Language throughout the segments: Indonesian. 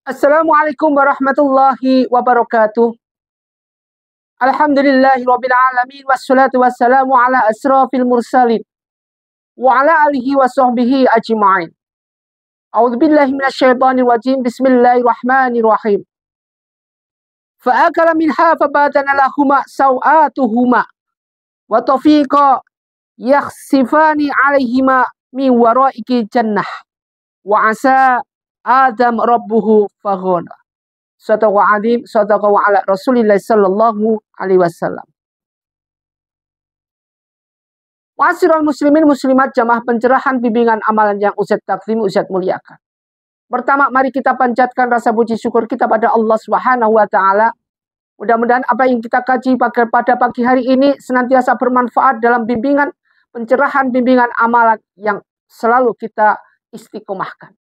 Assalamualaikum warahmatullahi wabarakatuh. Alhamdulillahirabbil alamin wassalatu wassalamu ala asrafil mursalin wa ala alihi wa sahbihi ajma'in. A'udzubillahi minasyaitonir rajim. Bismillahirrahmanirrahim. Fa'akala minha fabatana lahuma sawatuhuma wa tafiqa yakhsifani alaihima min waraiki jannah wa asa Adam rabbuhu faghona. Sadaqa adim, sadaqa wa ala Rasulillah sallallahu alaihi wasallam. Ma'asyiral muslimin muslimat jamaah pencerahan bimbingan amalan yang Ustaz takdim, Ustaz muliakan. Pertama, mari kita panjatkan rasa puji syukur kita pada Allah Subhanahu wa taala. Mudah-mudahan apa yang kita kaji pada pagi hari ini senantiasa bermanfaat dalam bimbingan pencerahan bimbingan amalan yang selalu kita istiqomahkan.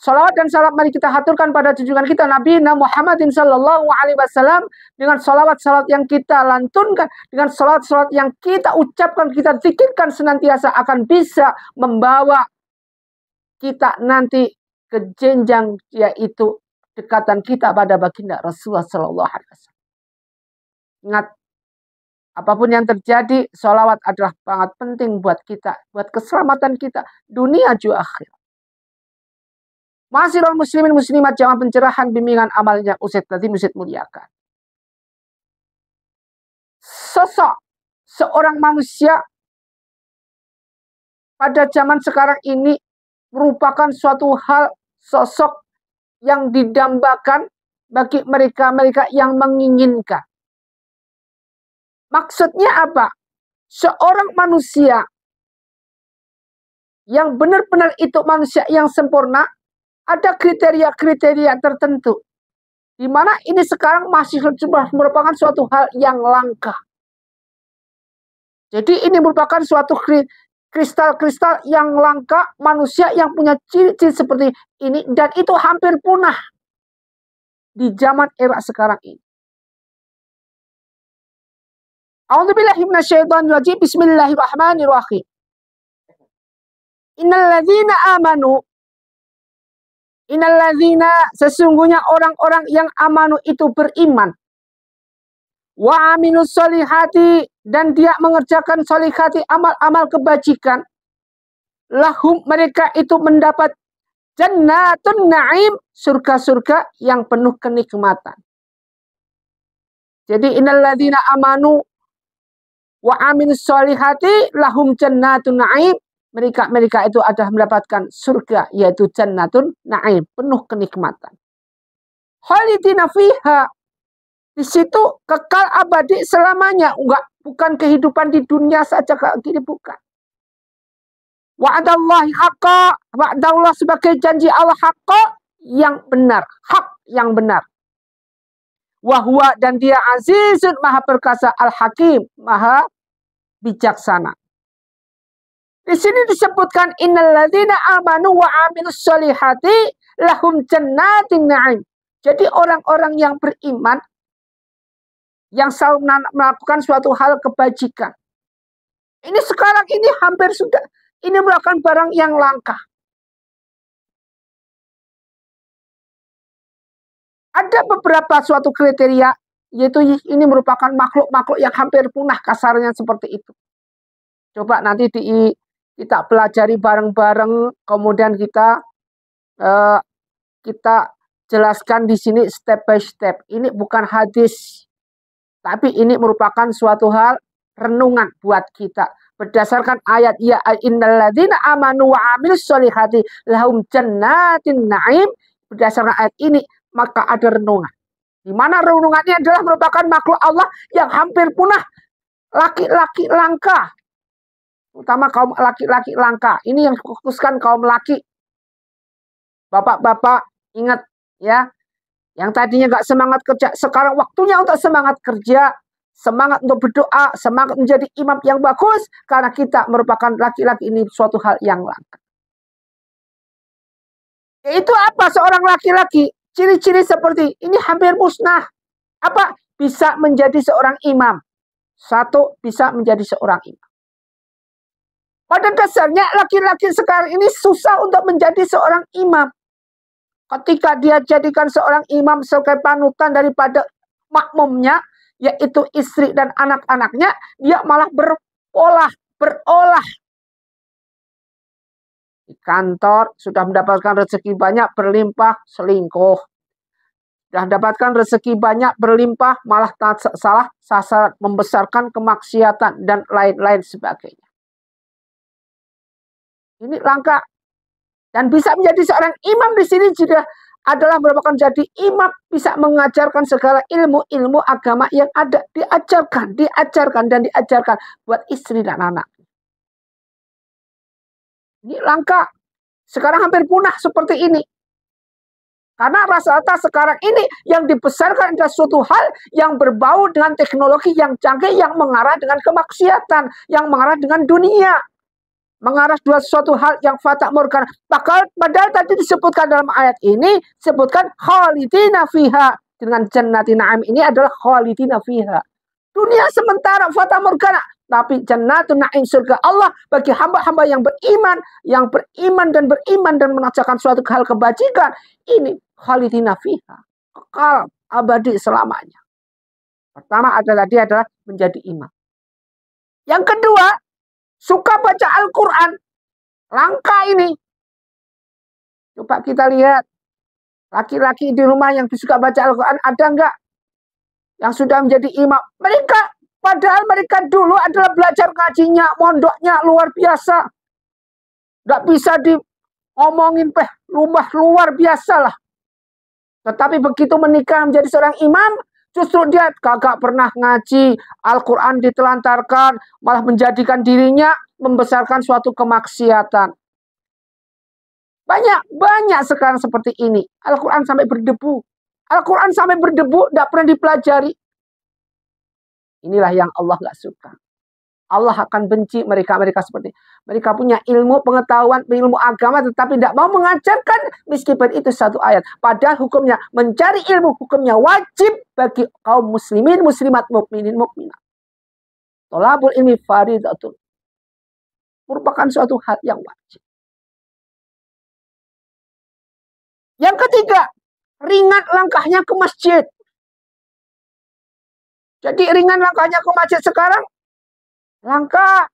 Salawat dan salam mari kita haturkan pada junjungan kita Nabi Muhammadin sallallahu alaihi wasallam dengan salawat-salawat yang kita lantunkan, dengan salawat-salawat yang kita ucapkan, kita zikirkan senantiasa akan bisa membawa kita nanti ke jenjang yaitu dekatan kita pada baginda Rasulullah sallallahu alaihi wasallam. Ingat, apapun yang terjadi, salawat adalah sangat penting buat kita, buat keselamatan kita dunia juga akhirat. Ma'asyiral muslimin muslimat jamaah pencerahan bimbingan amal yang Ustaz tadi Ustaz muliakan. Sosok seorang manusia pada zaman sekarang ini merupakan suatu hal sosok yang didambakan bagi mereka-mereka yang menginginkan. Maksudnya apa? Seorang manusia yang benar-benar itu manusia yang sempurna, ada kriteria-kriteria tertentu. Di mana ini sekarang masih merupakan suatu hal yang langka. Jadi ini merupakan suatu kristal-kristal yang langka, manusia yang punya ciri-ciri seperti ini, dan itu hampir punah di zaman era sekarang ini. A'udzubillahi minasyaitonir rajim. Bismillahirrahmanirrahim. Innalladzina sesungguhnya orang-orang yang amanu itu beriman. Wa aminus solihati dan dia mengerjakan solihati amal-amal kebajikan. Lahum mereka itu mendapat jannatun na'im, surga-surga yang penuh kenikmatan. Jadi innalladzina amanu wa aminus solihati lahum jannatun na'im. Mereka itu adalah mendapatkan surga, yaitu jannatun na'im, penuh kenikmatan. Khalidina fiha, di situ kekal abadi selamanya, bukan kehidupan di dunia saja kayak gini, bukan. Wa'adallahi haqqa, wa'adallah sebagai janji Allah haqqa, yang benar, hak yang benar. Wahwa dan dia azizun maha perkasa, al-hakim, maha bijaksana. Di sini disebutkan innalladzina amanu wa amilus solihati lahum jannatin na'im. Jadi orang-orang yang beriman yang selalu melakukan suatu hal kebajikan. Ini sekarang ini hampir sudah, ini merupakan barang yang langka. Ada beberapa suatu kriteria, yaitu ini merupakan makhluk-makhluk yang hampir punah, kasarnya seperti itu. Coba nanti kita pelajari bareng-bareng, kemudian kita jelaskan di sini step by step. Ini bukan hadis, tapi ini merupakan suatu hal renungan buat kita. Berdasarkan ayat ya innalladzina amanu wa amilus solihati lahum jannatin na'im. Berdasarkan ayat ini maka ada renungan. Di mana renungannya adalah merupakan makhluk Allah yang hampir punah, laki-laki langka. Utama kaum laki-laki langka. Ini yang fokuskan kaum laki. Bapak-bapak ingat ya. Yang tadinya gak semangat kerja. Sekarang waktunya untuk semangat kerja. Semangat untuk berdoa. Semangat menjadi imam yang bagus. Karena kita merupakan laki-laki ini suatu hal yang langka. Itu apa seorang laki-laki? Ciri-ciri seperti ini hampir musnah. Apa? Bisa menjadi seorang imam. Satu, bisa menjadi seorang imam. Pada dasarnya laki-laki sekarang ini susah untuk menjadi seorang imam. Ketika dia jadikan seorang imam sebagai panutan daripada makmumnya, yaitu istri dan anak-anaknya, dia malah berolah. Di kantor sudah mendapatkan rezeki banyak, berlimpah, selingkuh. Sudah mendapatkan rezeki banyak, berlimpah, malah salah sasaran, membesarkan kemaksiatan, dan lain-lain sebagainya. Ini langka. Dan bisa menjadi seorang imam di sini juga adalah merupakan jadi imam, bisa mengajarkan segala ilmu-ilmu agama yang ada, diajarkan buat istri dan anak. Ini langka. Sekarang hampir punah seperti ini. Karena rata-rata sekarang ini yang dibesarkan adalah suatu hal yang berbau dengan teknologi yang canggih, yang mengarah dengan kemaksiatan, yang mengarah dengan dunia. Mengarah suatu hal yang fata morgana. Padahal tadi disebutkan dalam ayat ini, sebutkan khalidina fiha. Dengan jannati na'im ini adalah khalidina fiha. Dunia sementara fata morgana. Tapi jannatun na'im, surga Allah bagi hamba-hamba yang beriman dan mengerjakan suatu hal kebajikan. Ini khalidina fiha. Kekal abadi selamanya. Pertama adalah dia adalah menjadi imam. Yang kedua, suka baca Al-Quran. Langka ini. Coba kita lihat. Laki-laki di rumah yang suka baca Al-Quran ada enggak? Yang sudah menjadi imam. Padahal mereka dulu adalah belajar ngajinya, mondoknya luar biasa. Enggak bisa diomongin rumah luar biasa lah. Tetapi begitu menikah menjadi seorang imam, justru dia kagak pernah ngaji, Al-Quran ditelantarkan, malah menjadikan dirinya membesarkan suatu kemaksiatan. Banyak sekarang seperti ini. Al-Quran sampai berdebu. Tidak pernah dipelajari. Inilah yang Allah gak suka. Allah akan benci mereka seperti ini. Mereka punya ilmu, pengetahuan, ilmu agama, tetapi tidak mau mengajarkan meskipun itu satu ayat. Padahal hukumnya, mencari ilmu hukumnya wajib bagi kaum muslimin, muslimat, mukminin, mukminat. Thalabul ilmi faridatun. Merupakan suatu hal yang wajib. Yang ketiga, ringan langkahnya ke masjid. Jadi ringan langkahnya ke masjid sekarang, langka.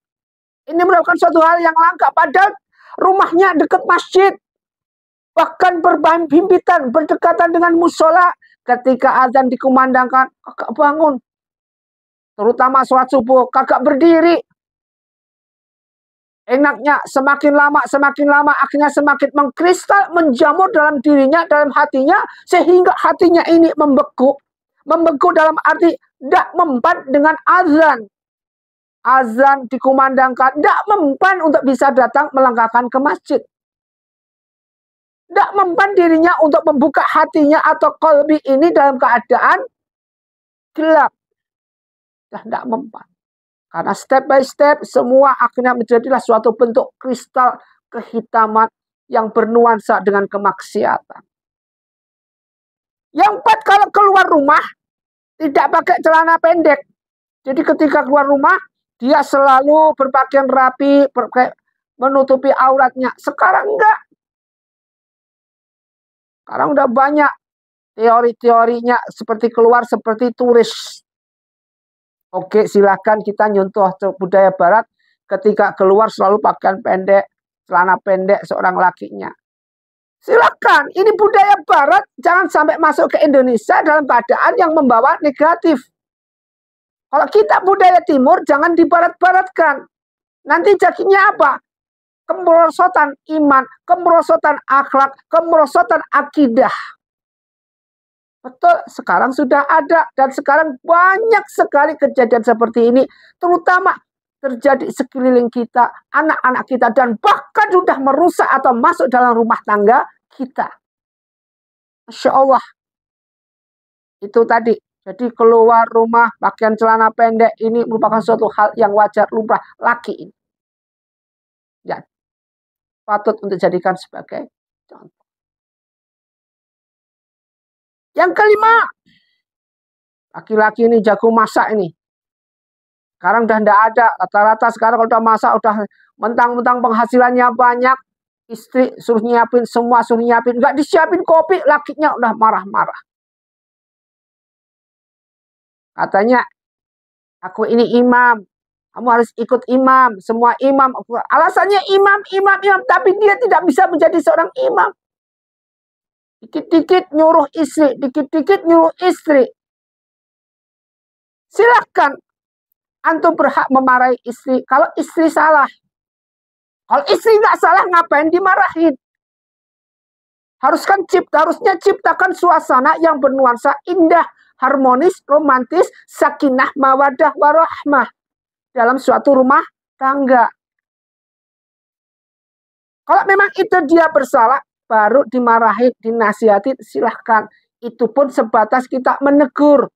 Ini merupakan suatu hal yang langka. Padahal rumahnya dekat masjid. Bahkan berhimpitan, berdekatan dengan musola. Ketika azan dikumandangkan, kagak bangun. Terutama sholat subuh, kagak berdiri. Enaknya semakin lama, akhirnya semakin mengkristal, menjamur dalam dirinya, dalam hatinya. Sehingga hatinya ini membeku. Membeku dalam arti tidak mempan dengan azan. Azan dikumandangkan, tidak mempan untuk bisa datang melangkahkan ke masjid. Tidak mempan dirinya untuk membuka hatinya atau qalbi ini dalam keadaan gelap. Tidak mempan. Karena step by step semua akhirnya menjadilah suatu bentuk kristal kehitaman yang bernuansa dengan kemaksiatan. Yang empat, kalau keluar rumah tidak pakai celana pendek. Jadi ketika keluar rumah dia selalu berpakaian rapi, menutupi auratnya. Sekarang enggak. Sekarang udah banyak teori-teorinya seperti keluar seperti turis. Oke, silakan kita nyontoh budaya barat ketika keluar selalu pakaian pendek, celana pendek seorang lakinya. Silakan, ini budaya barat, jangan sampai masuk ke Indonesia dalam keadaan yang membawa negatif. Kalau kita budaya timur, jangan dibarat-baratkan. Nanti jadinya apa? Kemerosotan iman, kemerosotan akhlak, kemerosotan akidah. Betul, sekarang sudah ada. Dan sekarang banyak sekali kejadian seperti ini. Terutama terjadi sekeliling kita, anak-anak kita. Dan bahkan sudah merusak atau masuk dalam rumah tangga kita. Masya Allah. Itu tadi. Jadi keluar rumah, pakaian celana pendek ini merupakan suatu hal yang wajar, lumrah, laki ini. Ya, patut untuk dijadikan sebagai contoh. Yang kelima, laki-laki ini jago masak ini. Sekarang udah tidak ada. Rata-rata sekarang kalau udah masak, udah mentang-mentang penghasilannya banyak, Istri suruh nyiapin semua, suruh nyiapin. Nggak disiapin kopi, lakinya udah marah-marah. Katanya, aku ini imam. Kamu harus ikut imam. Semua imam. Alasannya imam. Tapi dia tidak bisa menjadi seorang imam. Dikit-dikit nyuruh istri. Dikit-dikit nyuruh istri. Silahkan. Antum berhak memarahi istri. Kalau istri salah. Kalau istri nggak salah, ngapain dimarahin? Harusnya ciptakan suasana yang bernuansa indah, harmonis, romantis, sakinah, mawadah, warahmah dalam suatu rumah tangga. Kalau memang itu dia bersalah, baru dimarahin, dinasihati, silahkan. Itu pun sebatas kita menegur.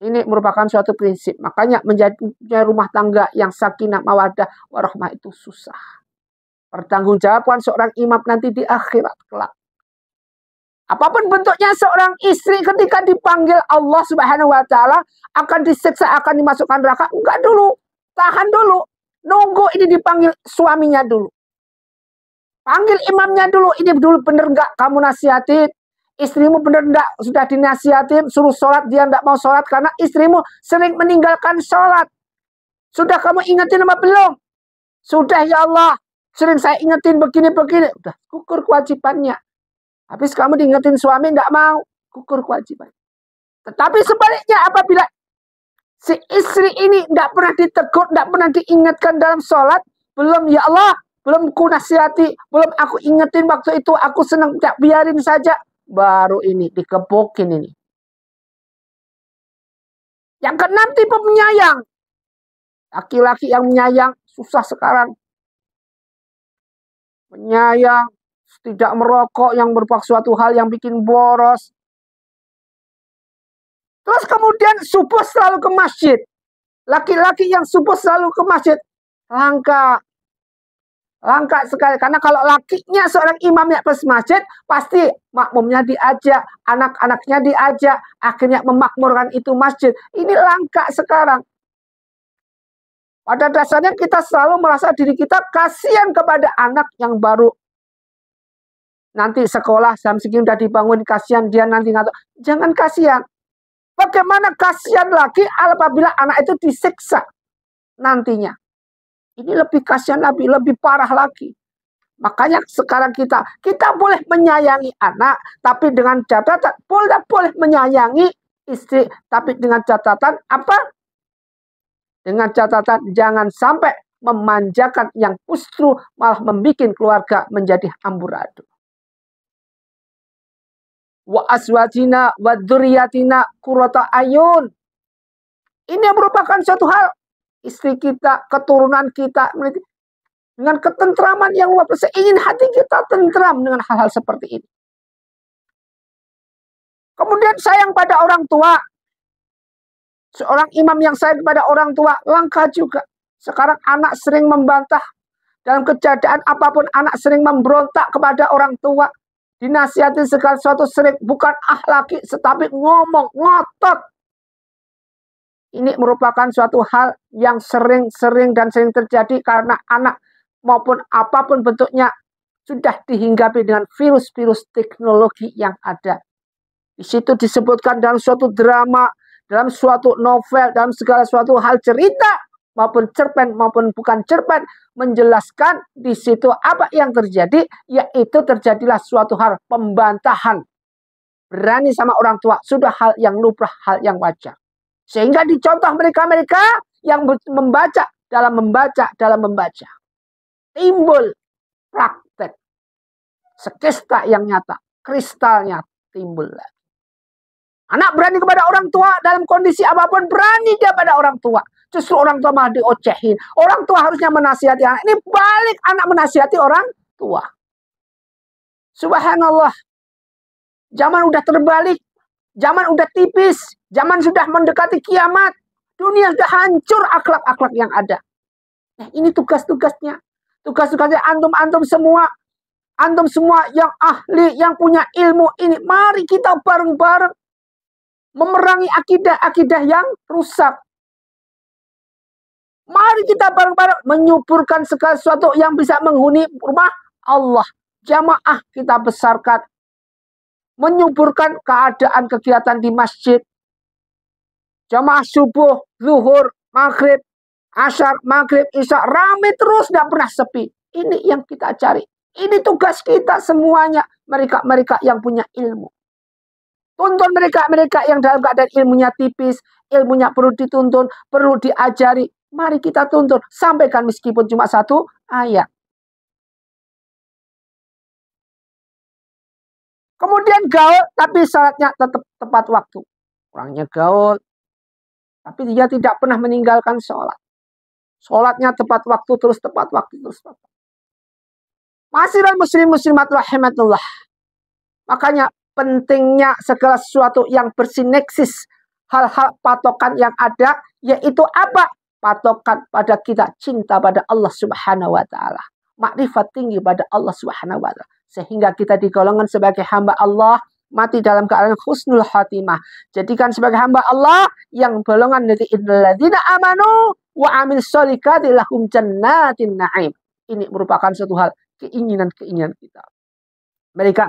Ini merupakan suatu prinsip. Makanya menjadi rumah tangga yang sakinah, mawadah, warahmah itu susah. Pertanggungjawaban seorang imam nanti di akhirat kelak. Apapun bentuknya seorang istri ketika dipanggil Allah Subhanahu wa taala akan disiksa, akan dimasukkan neraka. Enggak dulu. Tahan dulu. Nunggu ini dipanggil suaminya dulu. Panggil imamnya dulu. Ini dulu bener enggak kamu nasihatin? Istrimu bener enggak sudah dinasihatin? Suruh sholat, dia enggak mau sholat karena istrimu sering meninggalkan sholat. Sudah kamu ingetin apa belum? Sudah ya Allah. Sering saya ingetin begini-begini. Udah gugur kewajibannya. Habis kamu diingetin suami enggak mau. Gugur kewajiban. Tetapi sebaliknya apabila si istri ini enggak pernah ditegur, enggak pernah diingatkan dalam sholat. Belum ya Allah. Belum ku nasihati. Belum aku ingetin waktu itu. Aku senang. Biarin saja. Baru ini dikepokin ini. Yang keenam tipe penyayang. Laki-laki yang menyayang susah sekarang. Penyayang, tidak merokok yang merupakan suatu hal yang bikin boros. Terus kemudian subuh selalu ke masjid. Laki-laki yang subuh selalu ke masjid. Langka. Langka sekali. Karena kalau lakinya seorang imamnya ke masjid, pasti makmumnya diajak, anak-anaknya diajak, akhirnya memakmurkan itu masjid. Ini langka sekarang. Pada dasarnya kita selalu merasa diri kita kasihan kepada anak yang baru. Nanti sekolah jam segini udah dibangun, kasihan dia nanti ngantuk. Jangan kasihan. Bagaimana kasihan lagi apabila anak itu disiksa nantinya. Ini lebih kasihan, lebih parah lagi. Makanya sekarang kita boleh menyayangi anak, tapi dengan catatan boleh menyayangi istri, tapi dengan catatan apa? Dengan catatan jangan sampai memanjakan yang justru malah membuat keluarga menjadi amburadul. Wa aswajina wa dzurriyyatina qurrata ayun. Ini merupakan suatu hal. Istri kita, keturunan kita, dengan ketentraman yang luar biasa. Ingin hati kita tentram dengan hal-hal seperti ini. Kemudian sayang pada orang tua. Seorang imam yang sayang kepada orang tua, langka juga. Sekarang anak sering membantah. Dalam kejadian apapun, anak sering memberontak kepada orang tua. Dinasihati segala sesuatu sering, bukan akhlaki, tetapi ngomong, ngotot. Ini merupakan suatu hal yang sering terjadi karena anak maupun apapun bentuknya sudah dihinggapi dengan virus-virus teknologi yang ada. Di situ disebutkan dalam suatu drama, dalam suatu novel, dalam segala suatu hal cerita, maupun cerpen maupun bukan cerpen, menjelaskan di situ apa yang terjadi, yaitu terjadilah suatu hal pembantahan. Berani sama orang tua, sudah hal yang lumrah, hal yang wajar. Sehingga dicontoh mereka-mereka yang membaca. Timbul praktek. Sekista yang nyata. Kristalnya timbul lagi. Anak berani kepada orang tua dalam kondisi apapun. Berani dia pada orang tua. Justru orang tua malah diocehin. Orang tua harusnya menasihati anak. Ini balik anak menasihati orang tua. Subhanallah. Zaman udah terbalik. Zaman udah tipis. Zaman sudah mendekati kiamat. Dunia sudah hancur akhlak-akhlak yang ada. Nah, ini tugas-tugasnya. Tugas-tugasnya antum-antum semua. Antum semua yang ahli, yang punya ilmu ini. Mari kita bareng-bareng memerangi akidah-akidah yang rusak. Mari kita bareng-bareng menyuburkan segala sesuatu yang bisa menghuni rumah Allah. Jamaah kita besarkan. Menyuburkan keadaan kegiatan di masjid. Jamaah subuh, zuhur, maghrib, asyar, maghrib, isya. Rame terus, tidak pernah sepi. Ini yang kita cari. Ini tugas kita semuanya. Mereka-mereka yang punya ilmu. Tuntun mereka-mereka yang dalam keadaan ilmunya tipis. Ilmunya perlu dituntun, perlu diajari. Mari kita tuntun. Sampaikan meskipun cuma satu ayat. Kemudian gaul, tapi syaratnya tetap tepat waktu. Orangnya gaul, tapi dia tidak pernah meninggalkan sholat. Sholatnya tepat waktu, terus tepat waktu, terus tepat waktu. Ma'asyiral muslimat rahimatullah. Makanya pentingnya segala sesuatu yang bersineksis. Hal-hal patokan yang ada, yaitu apa? Patokan pada kita cinta pada Allah subhanahu wa ta'ala. Makrifat tinggi pada Allah subhanahu wa ta'ala. Sehingga kita digolongkan sebagai hamba Allah, mati dalam keadaan husnul khatimah. Jadikan sebagai hamba Allah yang golongan dari innalladzina amanu wa amil sholihati lahum jannatin na'im. Ini merupakan suatu hal keinginan-keinginan kita. Mereka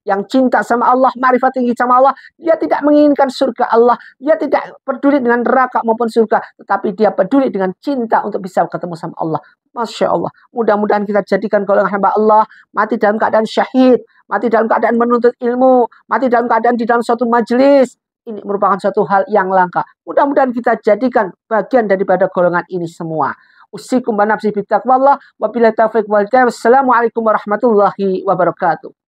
yang cinta sama Allah, marifat tinggi sama Allah, dia tidak menginginkan surga Allah, dia tidak peduli dengan neraka maupun surga, tetapi dia peduli dengan cinta untuk bisa ketemu sama Allah. Masya Allah. Mudah-mudahan kita jadikan golongan hamba Allah, mati dalam keadaan syahid, mati dalam keadaan menuntut ilmu, mati dalam keadaan di dalam suatu majelis. Ini merupakan suatu hal yang langka. Mudah-mudahan kita jadikan bagian daripada golongan ini semua. Usikum wa nafsi bittaqwallah wa billahi taufiq wal hidayah. Wassalamualaikum warahmatullahi wabarakatuh.